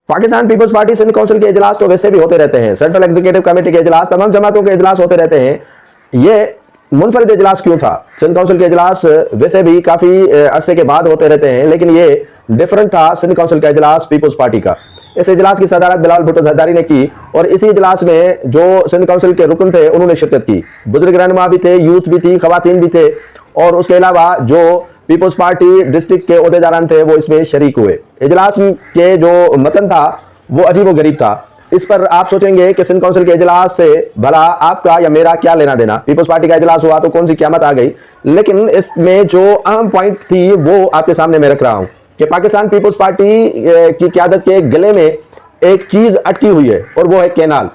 Pakistan peoples party Sindh council के इजलास तो वैसे भी होते रहते हैं, सेंट्रल एग्जीक्यूटिव कमेटी के इजलास, तमाम जमातों के इजलास होते रहते हैं। ये मुनफरिद इजलास क्यों था? सिंध काउंसिल के इजलास वैसे भी काफी अरसे के बाद होते रहते हैं, लेकिन ये डिफरेंट था सिंध काउंसिल का इजलास पीपल्स पार्टी का। इस इजलास की सदारत बिलावल भुट्टो जरदारी ने की और इसी इजलास में जो सिंध काउंसिल के रुकन थे उन्होंने शिरकत की। बुजुर्ग रहनुमा भी थे, यूथ भी थी, खवातीन भी थे, और उसके अलावा जो पीपल्स पार्टी डिस्ट्रिक्ट के ओहदेदारान थे वो इसमें शरीक हुए। इजलास के जो मतन था वो अजीब व गरीब था। इस पर आप सोचेंगे कि सिंध काउंसिल के इजलास से भला आपका या मेरा क्या लेना देना? पीपल्स पार्टी का इजलास हुआ तो कौन सी क़यामत आ गई? लेकिन इसमें जो अहम पॉइंट थी वो आपके सामने मैं रख रहा हूं कि पाकिस्तान पीपल्स पार्टी की क़यादत के गले में एक चीज अटकी हुई है और वो है कैनाल।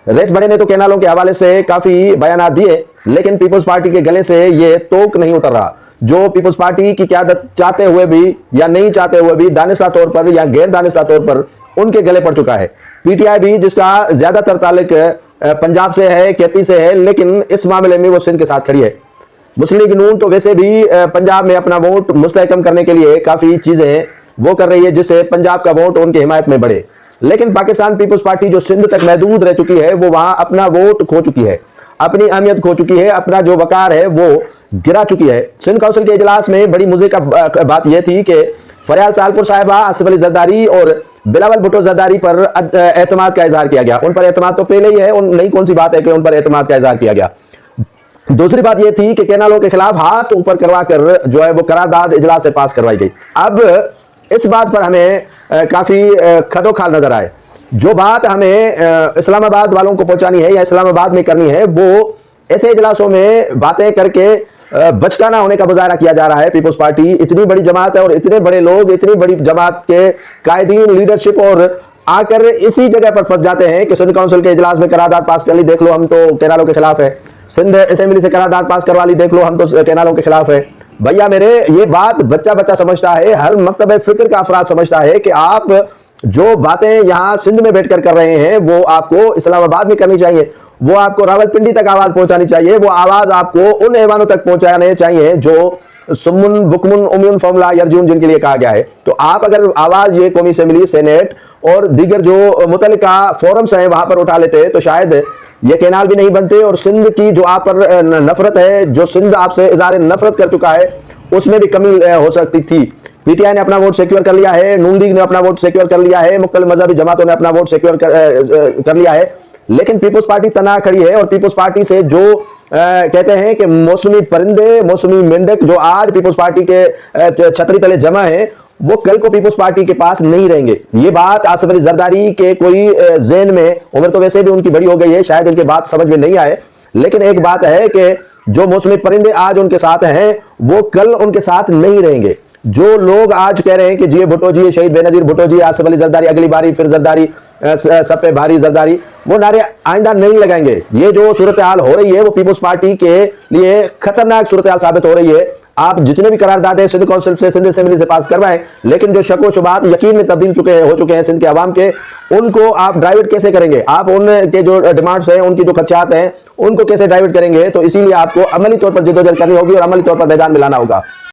रेस बड़े ने तो कैनालों के हवाले से काफी बयान दिए, लेकिन पीपल्स पार्टी के गले से ये तोक नहीं उतर रहा। जो पीपल्स पार्टी की क़यादत चाहते हुए भी या नहीं चाहते हुए भी दानिशा तौर पर या गैर दानिशा तौर पर उनके गले पड़ चुका है। पीटीआई भी, जिसका ज्यादातर ताल्लुक पंजाब से है, केपी से है, लेकिन इस मामले में वो सिंध के साथ खड़ी है। मुस्लिम लीग नून तो वैसे भी पंजाब में अपना वोट मुस्तहकम करने के लिए काफी चीजें वो कर रही है जिससे पंजाब का वोट उनकी हिमायत में बढ़े। लेकिन पाकिस्तान पीपल्स पार्टी जो सिंध तक महदूद रह चुकी है वो वहां अपना वोट खो चुकी है, अपनी अहमियत खो चुकी है, अपना जो वकार है वो गिरा चुकी है। सिंध काउंसिल के इजलास में बड़ी मजे का बात यह थी कि फरियाल तालपुर साहिबा, आसिफ अली जरदारी और बिलावल भुट्टो जरदारी पर एतमाद का इजहार किया गया। उन पर एतमाद तो पहले ही है, उन नई कौन सी बात है कि उन पर एतमाद का इजहार किया गया। दूसरी बात यह थी कि कैनालों के खिलाफ हाथ ऊपर करवा कर जो है वो करारदाद इजलास से पास करवाई गई। अब इस बात पर हमें काफी खदोखाल नजर आए। जो बात हमें इस्लामाबाद वालों को पहुंचानी है या इस्लामाबाद में करनी है, वो ऐसे इजलासों में बातें करके बचकाना होने का मुजाहरा किया जा रहा है। पीपल्स पार्टी इतनी बड़ी जमात है और इतने बड़े लोग, इतनी बड़ी जमात के कायदीन, लीडरशिप, और आकर इसी जगह पर फंस जाते हैं कि सिंध काउंसिल के इजलास में करारदाद पास कर ली, देख लो हम तो कैनालों के खिलाफ है। सिंध असेंबली से करारदाद पास करवा ली, देख लो हम तो कैनालों के खिलाफ है। भैया मेरे, ये बात बच्चा बच्चा समझता है, हर मकतब फिक्र का अफराद समझता है कि आप जो बातें यहां सिंध में बैठकर कर रहे हैं वो आपको इस्लामाबाद में करनी चाहिए, वो आपको रावलपिंडी तक आवाज पहुंचानी चाहिए, वो आवाज आपको उन ऐवानों तक पहुंचाने चाहिए जो सुमुन, बुकमुन, उम्युन, फमला, यरजून जिनके लिए कहा गया है। तो आप अगर आवाज ये कौमी असेंबली, सेनेट और दीगर जो मुतल्लिका फोरम्स हैं वहां पर उठा लेते तो शायद ये कैनाल भी नहीं बनते और सिंध की जो आप पर नफरत है, जो सिंध आपसे इज़हार नफरत कर चुका है, उसमें भी कमी हो सकती थी। पीटीआई ने अपना वोट सिक्योर कर लिया है, नून लीग ने अपना वोट सिक्योर कर लिया है, मुख्तलिफ मजहबी जमातों ने अपना वोट सिक्योर कर लिया है, लेकिन पीपल्स पार्टी तना खड़ी है। और पीपल्स पार्टी से जो कहते हैं कि मौसमी परिंदे, मौसमी मेंढक जो आज पीपल्स पार्टी के छतरी तले जमा है, वो कल को पीपल्स पार्टी के पास नहीं रहेंगे। ये बात आसिफ अली जरदारी के कोई ज़हन में, उम्र तो वैसे भी उनकी बड़ी हो गई है, शायद इनकी बात समझ में नहीं आए, लेकिन एक बात है कि जो मौसमी परिंदे आज उनके साथ हैं वो कल उनके साथ नहीं रहेंगे। जो लोग आज कह रहे हैं कि जी भुट्टो जी, शहीद बेनजीर भुट्टो जी, आसिफ अली जरदारी अगली बारी फिर जरदारी, सब पे भारी जरदारी, वो नारे आइंदा नहीं लगाएंगे। ये जो सूरत हाल हो रही है वो पीपल्स पार्टी के लिए खतरनाक सूरत हाल साबित हो रही है। आप जितने भी करारदादे सिंध काउंसिल से, सिंध असेंबली से पास करवाएं, लेकिन जो शक व शुबात यकीन में तब्दील हो चुके हैं सिंध के अवाम के, उनको आप डाइवर्ट कैसे करेंगे? आप उनके जो डिमांड्स हैं, उनकी जो खदशात हैं, उनको कैसे डाइवर्ट करेंगे? तो इसीलिए आपको अमली तौर पर जिद्दोजहद करनी होगी और अमली तौर पर मैदान में लाना होगा।